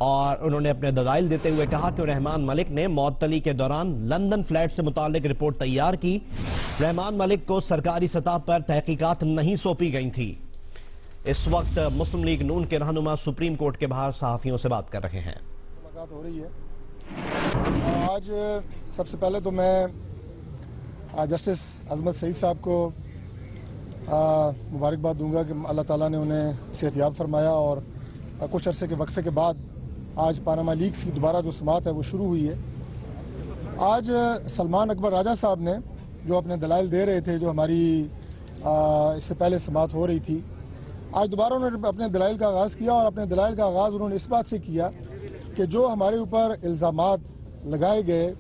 اور انہوں نے اپنے دلائل دیتے ہوئے کہا کہ رحمان ملک نے معطلی کے دوران لندن فلیٹ سے متعلق رپورٹ تیار کی. رحمان ملک کو سرکاری سطح پر تحقیقات نہیں سونپی گئی تھی. اس وقت مسلم لیگ نون کے رہنما سپریم کورٹ کے باہر صحافیوں سے بات کر رہے ہیں. ملاقات ہو رہی ہے. آج سب سے پہلے تو میں جسٹس عظمت سعید صاحب کو مبارکباد دوں گا کہ اللہ تعالیٰ نے انہیں صحتیاب فرمایا اور کچھ عرصے کے وقفے کے بعد آج پاناما لیکس کی دوبارہ جو سماعت ہے وہ شروع ہوئی ہے. آج سلمان اکبر راجہ صاحب نے جو اپنے دلائل دے رہے تھے، جو ہماری اس سے پہلے سماعت ہو رہی تھی، آج دوبارہ انہوں نے اپنے دلائل کا آغاز کیا. اور اپنے دلائل کا آغاز انہوں نے اس بات سے کیا کہ جو ہمارے اوپر الزامات لگائے گئے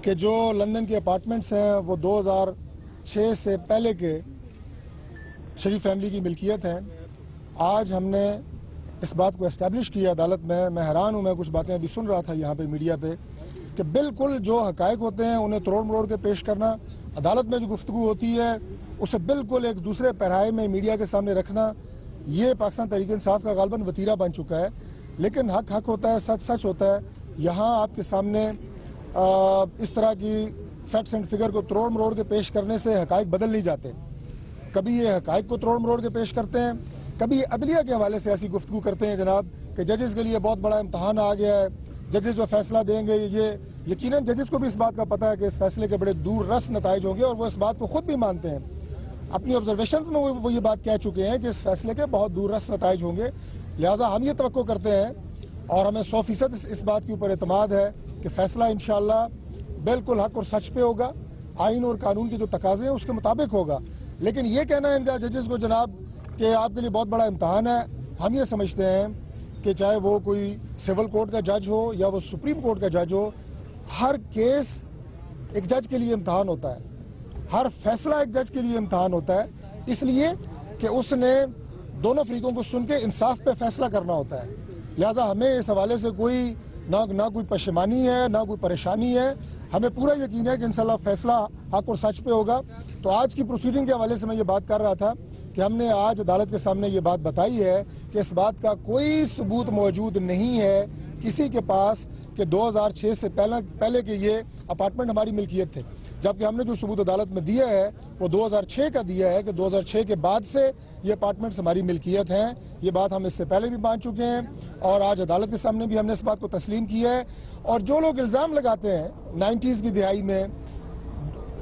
کہ جو لندن کے اپارٹمنٹس ہیں وہ 2006 سے پہلے کے شریف فیملی کی ملکیت ہیں. آج ہم نے اس بات کو اسٹیبلش کیا عدالت میں. میں حیران ہوں، میں کچھ باتیں ابھی سن رہا تھا یہاں پہ میڈیا پہ کہ بالکل جو حقائق ہوتے ہیں انہیں تروڑ مروڑ کے پیش کرنا، عدالت میں جو گفتگو ہوتی ہے اسے بالکل ایک دوسرے پیرائے میں میڈیا کے سامنے رکھنا، یہ پاکستان تحریک انصاف کا غالباً وتیرہ بن چکا ہے. لیکن حق حق ہوتا ہے، سچ سچ ہوتا ہے. یہاں آپ کے سامنے اس طرح کی فیکٹس اینڈ فگر کو تروڑ مروڑ کے پیش کرنے سے حقائق بدل نہیں جاتے. کبھی یہ حقائق کو تروڑ مروڑ کے پیش کرتے ہیں، کبھی عدلیہ کے حوالے سے ایسی گفتگو کرتے ہیں جناب کہ ججز کے لیے بہت بڑا امتحان آ گیا ہے، ججز جو فیصلہ دیں گے، یہ یقیناً ججز کو بھی اس بات کا پتہ ہے کہ اس فیصلے کے بڑے دور رس نتائج ہوں گے اور وہ اس بات کو خود بھی مانتے ہیں. اپنی آبزرویشنز میں وہ یہ بات کہہ چکے ہیں کہ اس فیصلے کے بہت دور رس نتائج ہوں گے. لہٰذا ہم یہ توقع کرتے ہیں اور ہمیں 100% اس بات کے اوپر اعتماد ہے کہ فیصلہ انشاءاللہ بالکل حق اور سچ پہ ہوگا، آئین اور قانون کے جو تقاضے ہیں اس کے مطابق ہوگا. لیکن یہ کہنا ہے ان کا ججز کو جناب کہ آپ کے لیے بہت بڑا امتحان ہے، ہم یہ سمجھتے ہیں کہ چاہے وہ کوئی سول کورٹ کا جج ہو یا وہ سپریم کورٹ کا جج ہو، ہر کیس ایک جج کے لیے امتحان ہوتا ہے، ہر فیصلہ ایک جج کے لیے امتحان ہوتا ہے، اس لیے کہ اس نے دونوں فریقوں کو سن کے انصاف پہ فیصلہ کرنا ہوتا ہے. لہٰذا ہمیں اس حوالے سے نہ کوئی پشیمانی ہے، نہ کوئی پریشانی ہے. ہمیں پورا یقین ہے کہ انشاءاللہ فیصلہ حق اور سچ پہ ہوگا. تو آج کی پروسیڈنگ کے حوالے سے میں یہ بات کر رہا تھا کہ ہم نے آج عدالت کے سامنے یہ بات بتائی ہے کہ اس بات کا کوئی ثبوت موجود نہیں ہے کسی کے پاس کہ 2006 سے پہلے کے یہ اپارٹمنٹ ہماری ملکیت تھے. جبکہ ہم نے جو ثبوت عدالت میں دیا ہے وہ 2006 کا دیا ہے کہ 2006 کے بعد سے یہ اپارٹمنٹس ہماری ملکیت ہیں. یہ بات ہم اس سے پہلے بھی مان چکے ہیں اور آج عدالت کے سامنے بھی ہم نے اس بات کو تسلیم کیا ہے. اور جو لوگ الزام لگاتے ہیں 90s کی دہائی میں،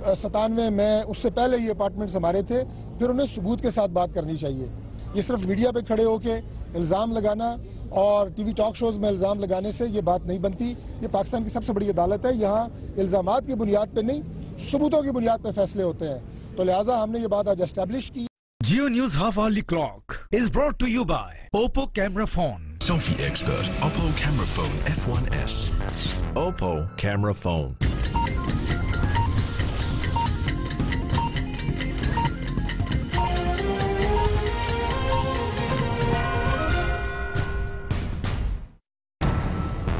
97 میں، اس سے پہلے یہ اپارٹمنٹس ہمارے تھے، پھر انہیں ثبوت کے ساتھ بات کرنی چاہیے. یہ صرف میڈیا پہ کھڑے ہو کے الزام لگانا اور ٹی وی ٹاک شوز میں الزام لگانے سے یہ بات نہیں بنتی. یہ پاکستان کی سب سے بڑی عدالت ہے، یہاں الزامات کی بنیاد پہ نہیں، ثبوتوں کی بنیاد پہ فیصلے ہوتے ہیں. تو لہٰذا ہم نے یہ بات آج اسٹیبلش کی. Geo News Half Hourly Clock is brought to you by Oppo Camera Phone. Selfie Expert Oppo Camera Phone F1S. Oppo Camera Phone.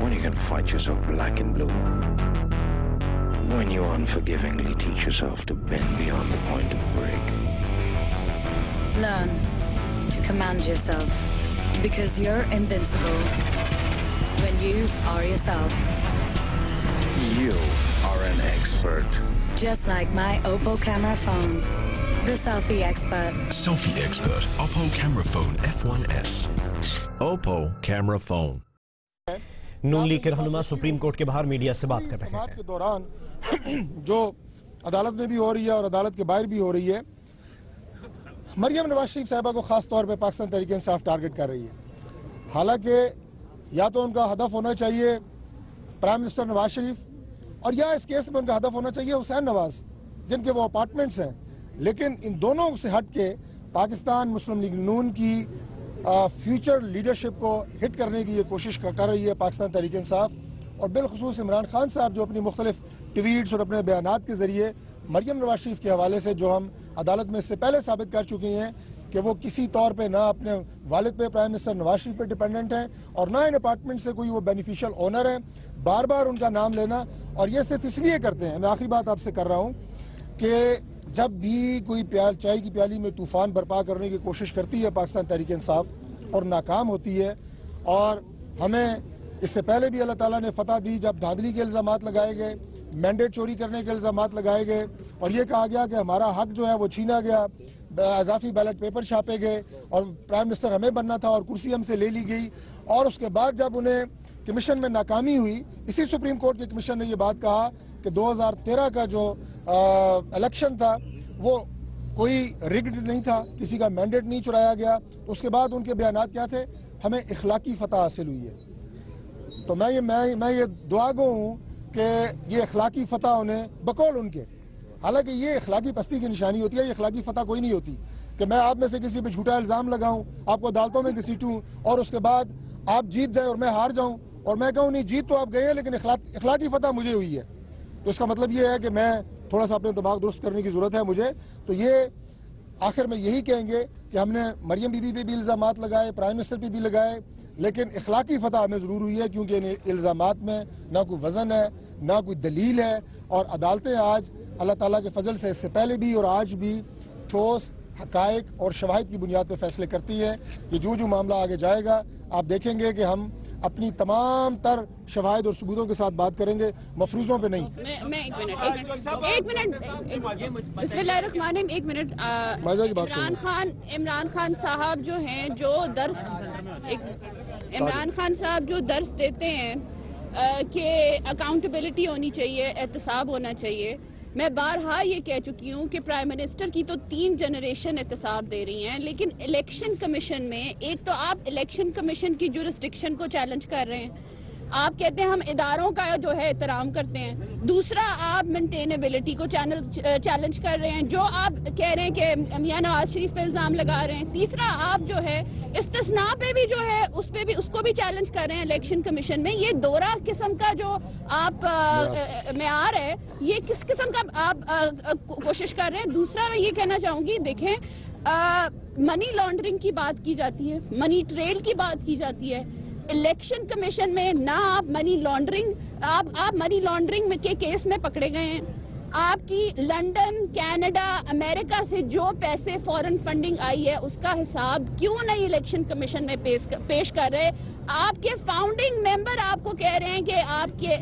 When you can fight yourself black and blue. When you unforgivingly teach yourself to bend beyond the point of break. Learn to command yourself because you're invincible when you are yourself. You are an expert. Just like my Oppo camera phone, the Selfie Expert. Selfie Expert Oppo Camera Phone F1S. Oppo Camera Phone. Known league کے رہنما supreme court کے باہر media سے بات کر رہے سماعت ہیں. کے دوران جو عدالت میں بھی ہو رہی ہے اور عدالت کے باہر بھی ہو رہی ہے، مریم نواز شریف صاحبہ کو خاص طور پہ پاکستان تحریک انصاف ٹارگٹ کر رہی ہے. حالانکہ یا تو ان کا ہدف ہونا چاہیے پرائم منسٹر نواز شریف اور یا اس کیس میں ان کا ہدف ہونا چاہیے حسین نواز جن کے وہ اپارٹمنٹس ہیں. لیکن ان دونوں سے ہٹ کے پاکستان مسلم لیگ نون کی فیوچر لیڈرشپ کو ہٹ کرنے کی یہ کوشش کر رہی ہے پاکستان تحریک انصاف، اور بالخصوص عمران خان صاحب جو اپنی مختلف ٹویٹس اور اپنے بیانات کے ذریعے مریم نواز شریف کے حوالے سے جو ہم عدالت میں اس سے پہلے ثابت کر چکے ہیں کہ وہ کسی طور پہ نہ اپنے والد پہ پرائم منسٹر نواز شریف پہ ڈیپینڈنٹ ہیں اور نہ ان اپارٹمنٹ سے کوئی وہ بینیفیشل اونر ہیں. بار بار ان کا نام لینا اور یہ صرف اس لیے کرتے ہیں. میں آخری بات آپ سے کر رہا ہوں کہ جب بھی کوئی چائے کی پیالی میں طوفان برپا کرنے کی کوشش کرتی ہے پاکستان تحریک انصاف اور ناکام ہوتی ہے اور ہمیں اس سے پہلے بھی اللہ تعالیٰ نے فتح دی جب دھاندلی کے الزامات لگائے گئے, مینڈیٹ چوری کرنے کے الزامات لگائے گئے اور یہ کہا گیا کہ ہمارا حق جو ہے وہ چھینا گیا, اضافی بیلٹ پیپر چھاپے گئے اور پرائم منسٹر ہمیں بننا تھا اور کرسی ہم سے لے لی گئی. اور اس کے بعد جب انہیں کمیشن میں ناکامی ہوئی, اسی سپریم کورٹ کے کمیشن نے یہ بات کہا کہ 2013 کا جو الیکشن تھا وہ کوئی ریگڈ نہیں تھا, کسی کا مینڈیٹ نہیں چرایا گیا. اس کے بعد ان کے بیانات کیا تھے؟ ہمیں اخلاقی فتح حاصل ہوئی ہے. تو میں یہ دعا گو ہوں کہ یہ اخلاقی فتح انہیں بقول ان کے, حالانکہ یہ اخلاقی پستی کی نشانی ہوتی ہے, یہ اخلاقی فتح کوئی نہیں ہوتی کہ میں آپ میں سے کسی پہ جھوٹا الزام لگاؤں, آپ کو عدالتوں میں گھسیٹوں اور اس کے بعد آپ جیت جائیں اور میں ہار جاؤں اور میں کہوں نہیں جیت تو آپ گئے ہیں لیکن اخلاقی فتح مجھے ہوئی ہے. تو اس کا مطلب یہ ہے کہ میں تھوڑا سا اپنے دماغ درست کرنے کی ضرورت ہے مجھے. تو یہ آخر میں یہی کہیں گے کہ ہم نے مریم بی بی پہ بھی الزامات لگائے, پرائم منسٹر پہ بھی لگائے, لیکن اخلاقی فتح ہمیں ضرور ہوئی ہے کیونکہ ان الزامات میں نہ کوئی وزن ہے نہ کوئی دلیل ہے. اور عدالتیں آج اللہ تعالیٰ کے فضل سے اس سے پہلے بھی اور آج بھی ٹھوس حقائق اور شواہد کی بنیاد پہ فیصلے کرتی ہیں. یہ جو معاملہ آگے جائے گا آپ دیکھیں گے کہ ہم اپنی تمام تر شواہد اور ثبوتوں کے ساتھ بات کریں گے, مفروضوں پہ نہیں. میں ایک منٹ بسم اللہ الرحمن الرحیم, ایک منٹ. عمران خان صاحب جو ہیں جو عمران خان صاحب جو درس دیتے ہیں کہ اکاؤنٹیبلٹی ہونی چاہیے, احتساب ہونا چاہیے. میں بارہا یہ کہہ چکی ہوں کہ پرائم منسٹر کی تو 3 جنریشن احتساب دے رہی ہیں, لیکن الیکشن کمیشن میں ایک تو آپ الیکشن کمیشن کی جورسڈکشن کو چیلنج کر رہے ہیں, آپ کہتے ہیں ہم اداروں کا جو ہے احترام کرتے ہیں. دوسرا آپ مینٹینیبلٹی کو چیلنج کر رہے ہیں, جو آپ کہہ رہے ہیں کہ میاں نواز شریف پہ الزام لگا رہے ہیں. تیسرا آپ جو ہے استثناء پہ بھی جو ہے اس کو بھی چیلنج کر رہے ہیں الیکشن کمیشن میں. یہ دورہ قسم کا جو آپ معیار ہے, یہ کس قسم کا آپ کوشش کر رہے ہیں. دوسرا میں یہ کہنا چاہوں گی, دیکھیں منی لانڈرنگ کی بات کی جاتی ہے, منی ٹریل کی بات کی جاتی ہے. الیکشن کمیشن میں نہ آپ منی لانڈرنگ کے کیس میں پکڑے گئے ہیں. آپ کی لنڈن, کینیڈا, امریکہ سے جو پیسے فورن فنڈنگ آئی ہے اس کا حساب کیوں نہیں الیکشن کمیشن میں پیش کر رہے. آپ کے فاؤنڈنگ ممبر آپ کو کہہ رہے ہیں کہ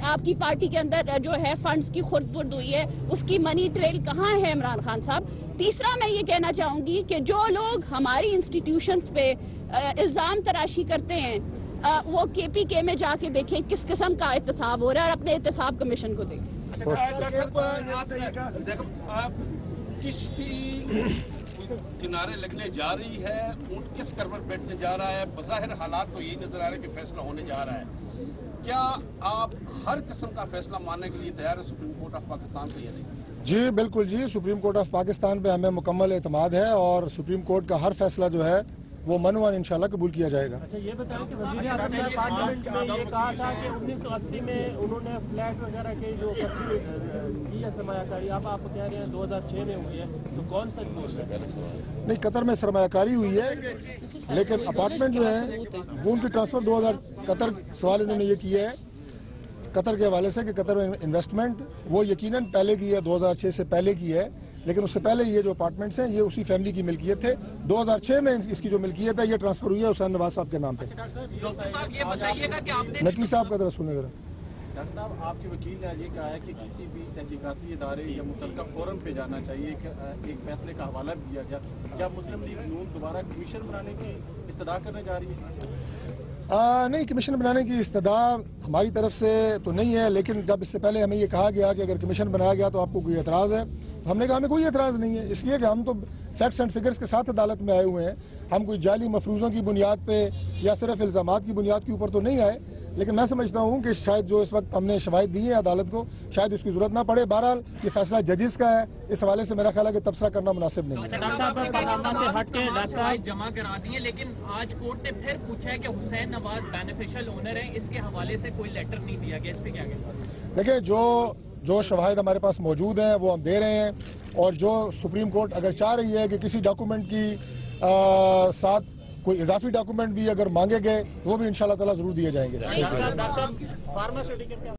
آپ کی پارٹی کے اندر جو ہے فنڈز کی خورد برد ہوئی ہے, اس کی منی ٹریل کہاں ہے عمران خان صاحب. تیسرا میں یہ کہنا چاہوں گی کہ جو لوگ ہماری انسٹیٹیوشنز پہ الزام تراشی کرتے ہیں وہ کے پی کے میں جا کے دیکھیں کس قسم کا احتساب ہو رہا ہے اور اپنے احتساب کمیشن کو دیکھیں. کشتی کنارے لگنے جا رہی ہے, اونٹ کس کروٹ بیٹھنے جا رہا ہے, بظاہر حالات کو یہی نظر آ رہا ہے کہ فیصلہ ہونے جا رہا ہے. کیا آپ ہر قسم کا فیصلہ ماننے کے لیے تیار ہے سپریم کورٹ آف پاکستان کو یا نہیں؟ جی بالکل جی, سپریم کورٹ آف پاکستان پہ ہمیں مکمل اعتماد ہے اور سپریم کورٹ کا ہر فیصلہ جو ہے وہ منوان انشاءاللہ قبول کیا جائے گا. اچھا یہ بتائیں کہ وزیر اعظم نے پارلیمنٹ میں یہ کہا تھا کہ 1980 میں انہوں نے فلیٹ وغیرہ کے جو کی ہے سرمایہ کاری, آپ کہہ رہے ہیں 2006 میں ہوئی ہے, تو کون سچ بول رہے ہیں؟ نہیں, قطر میں سرمایہ کاری ہوئی ہے لیکن اپارٹمنٹ جو ہے وہ ان کی ٹرانسفر 2000 قطر سوال انہوں نے یہ کیا ہے قطر کے حوالے سے کہ قطر میں انویسٹمنٹ وہ یقیناً پہلے کی ہے, 2006 سے پہلے کی ہے, لیکن اس سے پہلے یہ جو اپارٹمنٹس ہیں یہ اسی فیملی کی ملکیت تھے. 2006 میں اس کی جو ملکیت ہے یہ ٹرانسفر ہوئی ہے حسین نواز صاحب کے نام پہ. نقوی صاحب کا ذرا سنیں ذرا. ڈاکٹر صاحب آپ کے وکیل نے یہ کہا ہے کہ کسی بھی تحقیقاتی ادارے یا متعلقہ فورم پہ جانا چاہیے, ایک فیصلے کا حوالہ دیا گیا. کیا مسلم لیگ نون دوبارہ کمیشن بنانے کی استدعا کرنے جا رہی ہے؟ نہیں, کمیشن بنانے کی استدعا ہماری طرف سے تو نہیں ہے, لیکن جب اس سے پہلے ہمیں یہ کہا گیا کہ اگر کمیشن بنایا گیا تو آپ کو کوئی اعتراض ہے, تو ہم نے کہا ہمیں کوئی اعتراض نہیں ہے, اس لیے کہ ہم تو فیکٹس اینڈ فگرز کے ساتھ عدالت میں آئے ہوئے ہیں. ہم کوئی جعلی مفروضوں کی بنیاد پہ یا صرف الزامات کی بنیاد کے اوپر تو نہیں آئے, لیکن میں سمجھتا ہوں کہ شاید جو اس وقت ہم نے شواہد دی ہیں عدالت کو شاید اس کی ضرورت نہ پڑے. بہرحال یہ فیصلہ ججز کا ہے, اس حوالے سے میرا خیال ہے کہ تبصرہ کرنا مناسب نہیں ہے. ڈاکٹر صاحب جمع کرا دیے, لیکن آج کورٹ نے پھر پوچھا ہے کہ حسین نواز بینیفیشل اونر ہیں, اس کے حوالے سے کوئی لیٹر نہیں دیا گیا, اس پہ کیا کہتے ہیں؟ دیکھیں جو شواہد ہمارے پاس موجود ہیں وہ ہم دے رہے ہیں, اور جو سپریم کورٹ اگر چاہ رہی ہے کہ کسی ڈاکومنٹ کی ساتھ کوئی اضافی ڈاکومنٹ بھی اگر مانگے گئے وہ بھی انشاءاللہ تعالیٰ ضرور دیے جائیں گے.